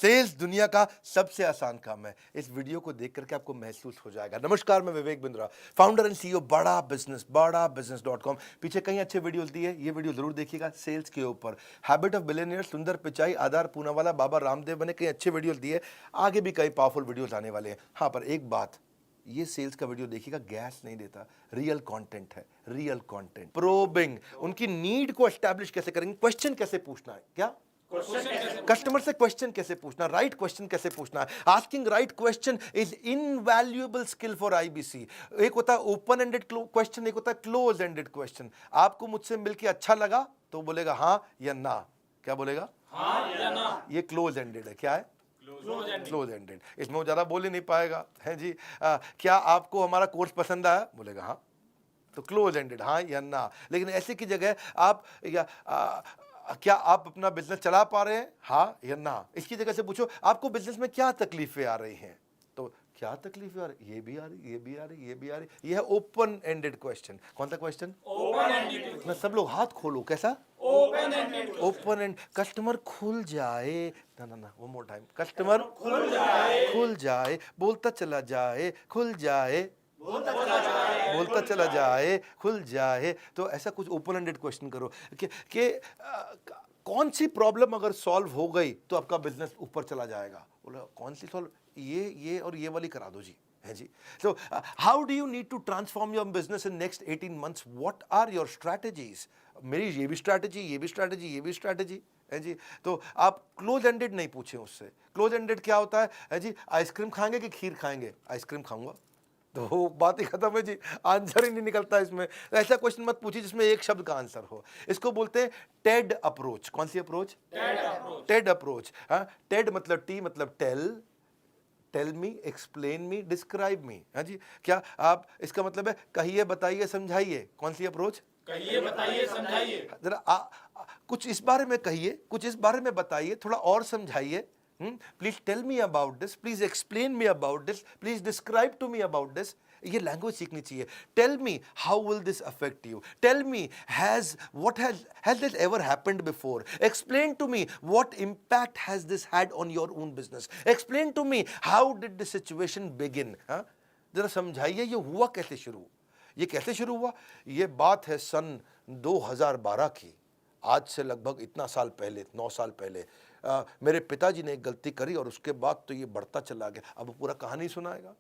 Sales दुनिया का सबसे आसान काम है। इस वीडियो को देख करके आपको महसूस हो जाएगा। नमस्कार, मैं Vivek Bindra, founder and CEO बड़ा बिजनेस.com। पीछे कई अच्छे वीडियोस दिए, ये वीडियो जरूर देखिएगा सेल्स के ऊपर। हैबिट ऑफ बिलियनियर, सुंदर पिचाई, आधार पूनावाला, बाबा रामदेव ने कई अच्छे वीडियोस दिए। आगे भी कई पावरफुल वीडियोस आने वाले हैं। हाँ, पर एक बात, ये सेल्स का वीडियो देखिएगा, गैस नहीं देता, रियल कंटेंट है, रियल कंटेंट। प्रोबिंग, उनकी नीड को एस्टैब्लिश कैसे करेंगे, क्वेश्चन कैसे पूछना है, क्या कस्टमर से क्वेश्चन कैसे पूछना, राइट क्वेश्चन कैसे पूछना है। Asking right question is invaluable skill for IBC. एक होता है ओपन एंडेड क्वेश्चन, एक होता है क्लोज एंडेड क्वेश्चन। आपको मुझसे मिलके अच्छा लगा तो बोलेगा हाँ या ना। क्या बोलेगा? हाँ या ना। ये क्लोज एंडेड है। क्या है? Close ended. इसमें वो ज्यादा बोल ही नहीं पाएगा, है जी। क्या आपको हमारा कोर्स पसंद आया? बोलेगा हाँ। तो क्लोज एंडेड, हाँ या ना। लेकिन ऐसे की जगह आप क्या आप अपना बिजनेस चला पा रहे हैं? हाँ या ना। इसकी जगह से पूछो आपको बिजनेस में क्या तकलीफें आ रही हैं, तो क्या तकलीफें आ रही, ये भी आ रही, ये भी आ रही, ये भी आ रही। ये है ओपन एंडेड क्वेश्चन। कौन सा क्वेश्चन? Open ended. ना सब लोग हाथ खोलो, कैसा? Open ended. Open and, customer खुल जाए, ना ना ना, वन मोर टाइम, कस्टमर खुल जाए, बोलता चला जाए, खुल जाए, बोलता चला जाए, खुल जाए। तो ऐसा कुछ ओपन एंडेड क्वेश्चन करो कि कौन सी प्रॉब्लम अगर सॉल्व हो गई तो आपका बिजनेस ऊपर चला जाएगा। बोला कौन सी सॉल्व? ये और ये वाली करा दो जी, है जी। So how do you need to transform your business in next 18 months? What are your strategies? मेरी ये भी स्ट्रैटेजी, ये भी स्ट्रैटेजी, ये भी स्ट्रैटेजी, है जी। तो आप क्लोज एंडेड नहीं पूछे उससे। क्लोज एंडेड क्या होता है जी? आइसक्रीम खाएंगे कि खीर खाएंगे? आइसक्रीम खाऊंगा, तो बात ही खत्म है जी, आंसर ही नहीं निकलता इसमें। ऐसा क्वेश्चन मत पूछिए जिसमें एक शब्द का आंसर हो। इसको बोलते हैं टेड अप्रोच। कौन सी अप्रोच? TED approach. हाँ, टेड मतलब टी मतलब tell me, explain me, describe me. हाँ जी। क्या आप, इसका मतलब है कहिए, बताइए, समझाइए। कौन सी अप्रोच? कहिए, बताइए, समझाइए। जरा कुछ इस बारे में कहिए, कुछ इस बारे में बताइए, थोड़ा और समझाइए। Please tell me about this, please explain me about this, please describe to me about this. ये लैंग्वेज सीखनी चाहिए। Tell me how will this affect you, tell me has this ever happened before, explain to me what impact has this had on your own business, explain to me how did this situation begin. जरा समझाइए ये हुआ कैसे शुरू, ये कैसे शुरू हुआ। ये बात है सन 2012 की, आज से लगभग इतना साल पहले, 9 साल पहले। मेरे पिताजी ने एक गलती करी और उसके बाद तो ये बढ़ता चला गया। अब पूरा कहानी सुनाएगा।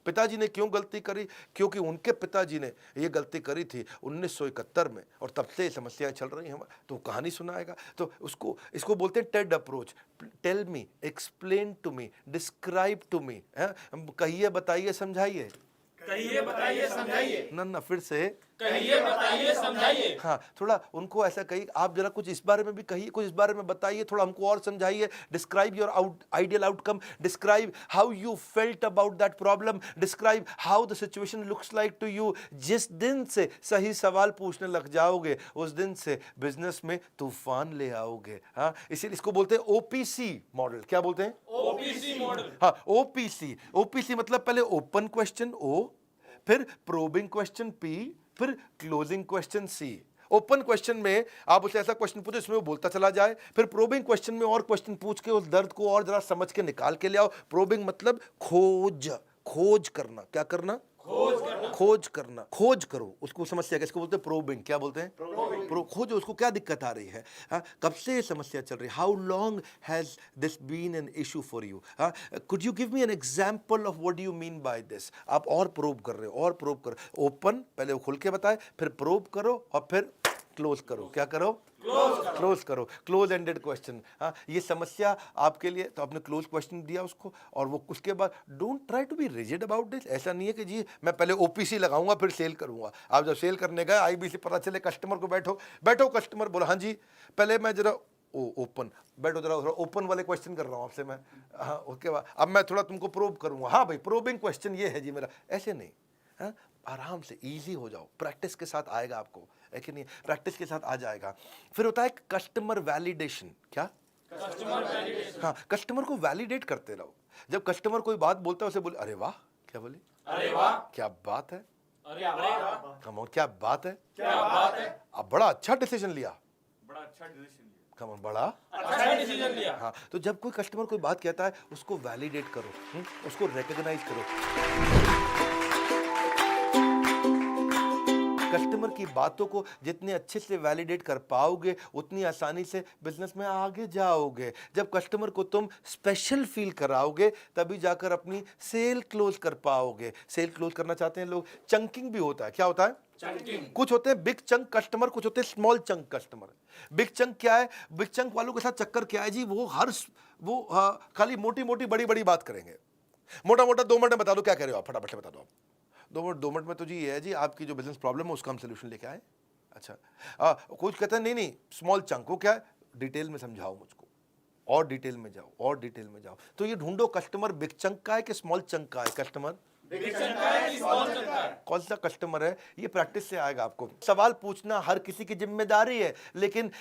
पिताजी ने क्यों गलती करी? क्योंकि उनके पिताजी ने ये गलती करी थी 1971 में, और तब से समस्याएं चल रही हैं। तो कहानी सुनाएगा। तो इसको बोलते हैं TED approach. Tell me, explain to me, describe to me. कहिए, बताइए, समझाइए। कहिए, बताइए, समझाइए। ना फिर से कहिए, बताइए, समझाइए। हाँ, थोड़ा उनको ऐसा कहिए, आप जरा कुछ इस बारे में भी कहिए, कुछ इस बारे में बताइए, थोड़ा हमको और समझाइए। Describe your ideal outcome, describe how you felt about that problem, describe how the situation looks like to you. जिस दिन से सही सवाल पूछने लग जाओगे उस दिन से बिजनेस में तूफान ले आओगे। हाँ, इसीलिए इसको बोलते हैं ओपीसी मॉडल। क्या बोलते हैं? OPC model. हाँ, ओपीसी मतलब पहले ओपन क्वेश्चन ओ, फिर प्रोबिंग क्वेश्चन पी, फिर क्लोजिंग क्वेश्चन सी। ओपन क्वेश्चन में आप उसे ऐसा क्वेश्चन पूछो इसमें वो बोलता चला जाए, फिर प्रोबिंग क्वेश्चन में और क्वेश्चन पूछ के उस दर्द को और जरा समझ के निकाल के ले आओ। प्रोबिंग मतलब खोज करना। क्या करना? खोज करो उसको, समस्या किसको बोलते हैं? प्रोबिंग। क्या बोलते हैं? खोजो उसको, क्या दिक्कत आ रही है, कब से समस्या चल रही है, how long has this been an issue for you, could you give me an example of what you mean by this. आप और प्रोब कर रहे हो, और प्रोब करो। ओपन पहले वो खुल के बताए, फिर प्रोब करो और फिर क्लोज करो। क्या करो? क्लोज करो। Close ended question. हाँ, ये समस्या आपके लिए, तो आपने क्लोज क्वेश्चन दिया उसको, और वो उसके बाद don't try to be rigid about this. ऐसा नहीं है कि जी मैं पहले ओपीसी लगाऊंगा फिर सेल करूंगा। आप जब सेल करने गए आईबीसी, पता चले कस्टमर को बैठो कस्टमर बोला हाँ जी, पहले मैं जरा ओपन बैठो, जरा ओपन वाले क्वेश्चन कर रहा हूँ आपसे मैं। हाँ, उसके बाद अब मैं थोड़ा तुमको प्रोब करूंगा। हाँ भाई, प्रोबिंग क्वेश्चन ये है जी मेरा। ऐसे नहीं, हाँ, आराम से इजी हो जाओ। प्रैक्टिस के साथ आएगा आपको, है कि नहीं? प्रैक्टिस के साथ आ जाएगा। फिर होता है कस्टमर वैलिडेशन। क्या? Customer validation. हाँ, कस्टमर को वैलिडेट करते रहो। जब कस्टमर कोई बात बोलता है उसे बोले अरे वाह। क्या बोले? अरे वाह, क्या बात है, अरे वाह, क्या बात है, क्या बात है, अब बड़ा अच्छा डिसीजन लिया, बड़ा अच्छा डिसीजन लिया। कम ऑन, बड़ा अच्छा डिसीजन लिया। हाँ। तो जब कोई कस्टमर कोई बात कहता है उसको वैलिडेट करो, उसको रिकॉग्नाइज करो। कस्टमर की बातों को जितने अच्छे से वैलिडेट कर पाओगे उतनी आसानी से बिजनेस में आगे जाओगे। जब कस्टमर को तुम स्पेशल फील कराओगे तभी जाकर अपनी सेल क्लोज कर पाओगे। सेल क्लोज करना चाहते हैं लोग, चंकिंग भी होता है। क्या होता है? चंकिंग। कुछ होते हैं बिग चंक कस्टमर, कुछ होते हैं small chunk customer. Big chunk क्या है? बिग चंक वालों के साथ चक्कर क्या है जी, वो खाली मोटी मोटी बड़ी बड़ी बात करेंगे। मोटा मोटा 2 मिनट में बता दो क्या कह रहे हो आप, फटाफट से बता दो आप। 2 मिनट में तो जी ये है जी, आपकी जो बिजनेस प्रॉब्लम है उसका हम सोल्यूशन लेके आए। अच्छा, कुछ कहते हैं नहीं स्मॉल चंक, वो क्या है? डिटेल में समझाओ मुझको, और डिटेल में जाओ, और डिटेल में जाओ। तो ये ढूंढो कस्टमर बिग चंक का है कि स्मॉल चंक का है। कस्टमर बिग चंक का है कि स्मॉल चंक का है? कौन सा कस्टमर है, ये प्रैक्टिस से आएगा आपको। सवाल पूछना हर किसी की जिम्मेदारी है, लेकिन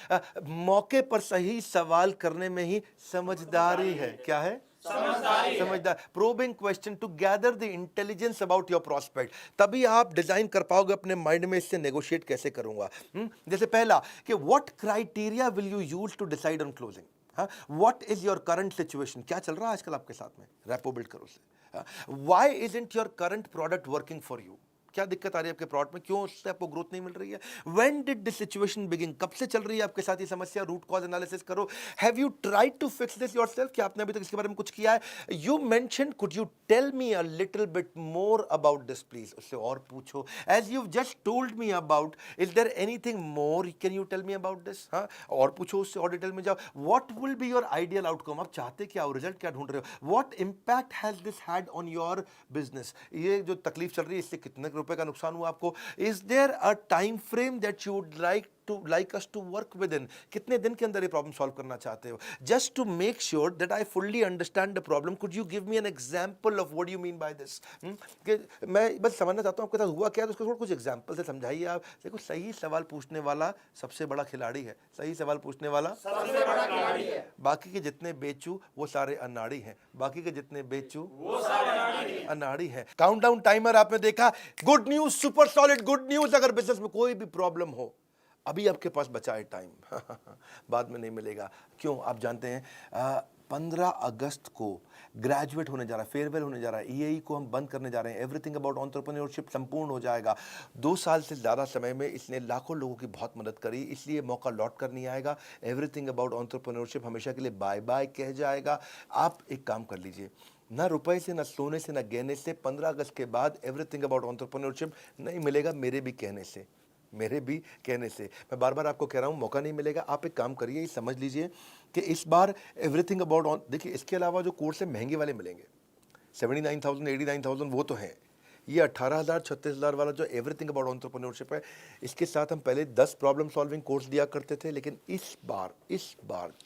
मौके पर सही सवाल करने में ही समझदारी है। क्या है? समझदार। Probing question to gather the intelligence about your prospect. तभी आप डिजाइन कर पाओगे अपने माइंड में इससे नेगोशिएट कैसे करूंगा। जैसे पहला कि what criteria will you use to decide on closing. What is your current situation, क्या चल रहा है आजकल आपके साथ में, रैपो बिल्ड करो उससे। Why isn't your current product working for you, क्या दिक्कत आ रही है आपके प्रोडक्ट में, क्यों उससे आपको ग्रोथ नहीं मिल रही है। When did this situation begin, कब से चल रही है आपके साथ ये समस्या, रूट कॉज एनालिसिस करो। Have you tried to fix this yourself, क्या आपने अभी तक इसके बारे में कुछ किया है। You mention could you tell me a little bit more about this please, उससे और पूछो। As you just told me about, is there anything more can you tell me about this. हाँ, और पूछो उससे, और डिटेल में जाओ। What will be your ideal outcome, आप चाहते क्या हो, रिजल्ट क्या ढूंढ रहे हो। What impact has this had on your business, ये जो तकलीफ चल रही है इससे कितने रुपए का नुकसान हुआ आपको। Is there a time frame that you would like us to work within, कितने दिन के अंदर ये प्रॉब्लम सॉल्व करना चाहते हो। Just to make sure that I fully understand the problem, could you give me an example of what you mean by this. मैं बस समझना चाहता हूं आपके साथ हुआ क्या, तो उसको कुछ एग्जांपल से समझाइए आप। देखो, सही सवाल पूछने वाला सबसे बड़ा खिलाड़ी है, सही सवाल पूछने वाला सबसे बड़ा खिलाड़ी है। बाकी के जितने बेचू वो सारे अनाड़ी हैं, बाकी के जितने बेचू वो सारे अनाड़ी हैं। अनाड़ी है। काउंटडाउन टाइमर आपने देखा, good news, super solid good news. अगर बिजनेस में कोई भी प्रॉब्लम हो, अभी आपके पास बचा है टाइम, बाद में नहीं मिलेगा। क्यों, आप जानते हैं 15 अगस्त को ग्रेजुएट होने जा रहा है, फेयरवेल होने जा रहा है, ईएई को हम बंद करने जा रहे हैं। एवरीथिंग अबाउट एंटरप्रेन्योरशिप संपूर्ण हो जाएगा। 2 साल से ज़्यादा समय में इसने लाखों लोगों की बहुत मदद करी, इसलिए मौका लौट कर नहीं आएगा। एवरीथिंग अबाउट एंटरप्रेन्योरशिप हमेशा के लिए बाय बाय कह जाएगा। आप एक काम कर लीजिए, ना रुपए से, ना सोने से, ना गहने से, 15 अगस्त के बाद एवरीथिंग अबाउट एंटरप्रेन्योरशिप नहीं मिलेगा, मेरे भी कहने से, मेरे भी कहने से। मैं बार बार आपको कह रहा हूँ, मौका नहीं मिलेगा। आप एक काम करिए, समझ लीजिए कि इस बार एवरीथिंग अबाउट, देखिए इसके अलावा जो कोर्स है महंगे वाले मिलेंगे, 79,000 89,000 वो तो हैं। ये 18,000 36,000 वाला जो एवरीथिंग अबाउट एंटरप्रेन्योरशिप है, इसके साथ हम पहले 10 प्रॉब्लम सॉल्विंग कोर्स दिया करते थे, लेकिन इस बार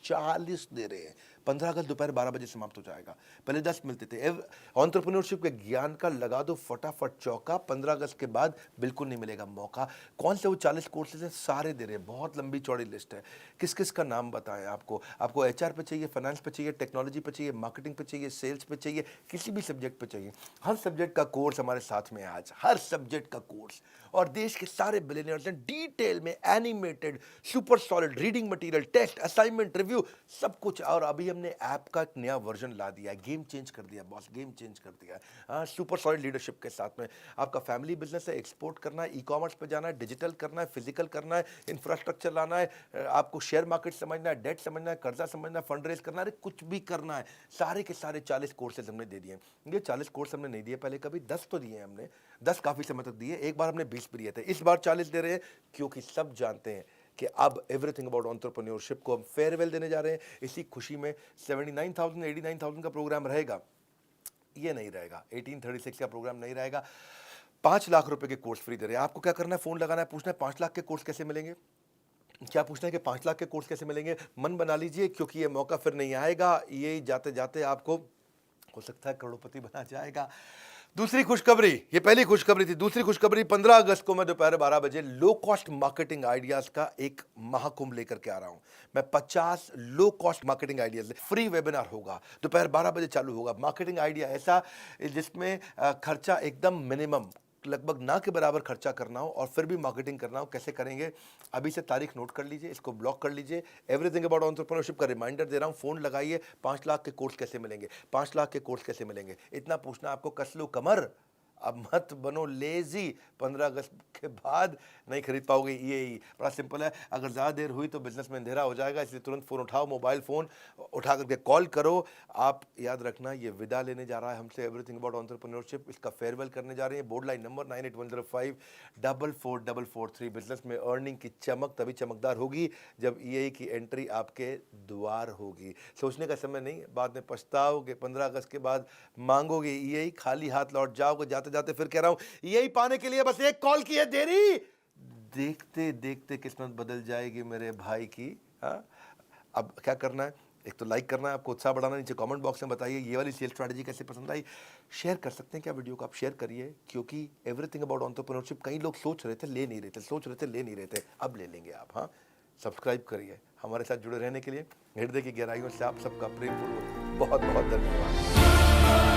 40 दे रहे हैं। 15 अगस्त दोपहर 12 बजे समाप्त हो जाएगा। पहले 10 मिलते थे। एंटरप्रेन्योरशिप के ज्ञान का लगा दो फटाफट चौका, 15 अगस्त के बाद बिल्कुल नहीं मिलेगा मौका। कौन से वो 40 कोर्सेज हैं, सारे दे रहे हैं, बहुत लंबी चौड़ी लिस्ट है। किस किस का नाम बताएं आपको एचआर पे चाहिए, फाइनेंस पे चाहिए, टेक्नोलॉजी पे चाहिए, मार्केटिंग पे चाहिए, सेल्स पे चाहिए, किसी भी सब्जेक्ट पे चाहिए। हर सब्जेक्ट का कोर्स हमारे साथ में है आज, हर सब्जेक्ट का कोर्स। और देश के सारे बिलियनियर्स ने डिटेल में animated super solid reading material, test, assignment, review, सब कुछ। और अभी हमने ऐप का एक नया वर्जन ला दिया है, गेम चेंज कर दिया बॉस, गेम चेंज कर दिया है। सुपर सॉलिड लीडरशिप के साथ में आपका फैमिली बिजनेस है, एक्सपोर्ट करना है, ई कॉमर्स पे जाना है, डिजिटल करना है, फिजिकल करना है, इंफ्रास्ट्रक्चर लाना है, आपको शेयर मार्केट समझना है, डेट समझना है, कर्जा समझना है, फंड रेज करना है, कुछ भी करना है, सारे के सारे 40 कोर्सेज हमने दे दिए। ये 40 कोर्स हमने नहीं दिए पहले कभी, 10 तो दिए हमने, 10 काफी समय तक दिए। एक बार हमने 20 भी दिए थे, इस बार 40 दे रहे हैं, क्योंकि सब जानते हैं कि अब एवरीथिंग अबाउट एंटरप्रेन्योरशिप को हम फेयरवेल देने जा रहे हैं। इसी खुशी में 79,000 89,000 का प्रोग्राम रहेगा, ये नहीं रहेगा, 1836 का प्रोग्राम नहीं रहेगा। 5 लाख रुपए के कोर्स फ्री दे रहे हैं। आपको क्या करना है, फोन लगाना है, पूछना है 5 लाख के कोर्स कैसे मिलेंगे। क्या पूछना है कि 5 लाख के कोर्स कैसे मिलेंगे, मन बना लीजिए, क्योंकि ये मौका फिर नहीं आएगा। ये जाते जाते आपको हो सकता है करोड़पति बना जाएगा। दूसरी खुशखबरी, ये पहली खुशखबरी थी। दूसरी खुशखबरी, 15 अगस्त को मैं दोपहर 12 बजे लो कॉस्ट मार्केटिंग आइडियाज का एक महाकुंभ लेकर के आ रहा हूं। मैं 50 low cost marketing ideas, free webinar होगा, दोपहर 12 बजे चालू होगा। मार्केटिंग आइडिया ऐसा जिसमें खर्चा एकदम मिनिमम, लगभग ना के बराबर खर्चा करना हो और फिर भी मार्केटिंग करना हो, कैसे करेंगे? अभी से तारीख नोट कर लीजिए, इसको ब्लॉक कर लीजिए। एवरीथिंग अबाउट एंटरप्रेन्योरशिप का रिमाइंडर दे रहा हूँ, फ़ोन लगाइए। 5 लाख के कोर्स कैसे मिलेंगे, 5 लाख के कोर्स कैसे मिलेंगे, इतना पूछना आपको। कस लो कमर, अब मत बनो लेजी। 15 अगस्त के बाद नहीं खरीद पाओगे ईएई। बड़ा सिंपल है, अगर ज़्यादा देर हुई तो बिजनेस में अंधेरा हो जाएगा, इसलिए तुरंत फ़ोन उठाओ, मोबाइल फ़ोन उठा करके कॉल करो। आप याद रखना, ये विदा लेने जा रहा है हमसे एवरीथिंग अबाउट एंटरप्रेन्योरशिप, इसका फेयरवेल करने जा रहे हैं। Board line number 9810544443। बिजनेस में अर्निंग की चमक तभी चमकदार होगी जब ईएई की एंट्री आपके द्वार होगी। सोचने का समय नहीं, बाद में पछताओगे। 15 अगस्त के बाद मांगोगे ईएई, खाली हाथ लौट जाओगे। जाते जाते फिर कह रहा हूं, ईएई पाने के लिए बस एक कॉल की है देरी। देखते देखते किस्मत बदल जाएगी मेरे भाई की। हाँ, अब क्या करना है? एक तो लाइक करना है, आपको उत्साह बढ़ाना। नीचे कमेंट बॉक्स में बताइए ये वाली सेल स्ट्रैटेजी कैसे पसंद आई। शेयर कर सकते हैं क्या वीडियो को? आप शेयर करिए, क्योंकि एवरीथिंग अबाउट एंटरप्रेन्योरशिप कई लोग सोच रहे थे ले नहीं रहे थे, सोच रहे थे ले नहीं रहे थे, अब ले लेंगे आप। हाँ, सब्सक्राइब करिए। हमारे साथ जुड़े रहने के लिए हृदय की गहराइयों से आप सबका प्रेमपूर्वक बहुत बहुत धन्यवाद।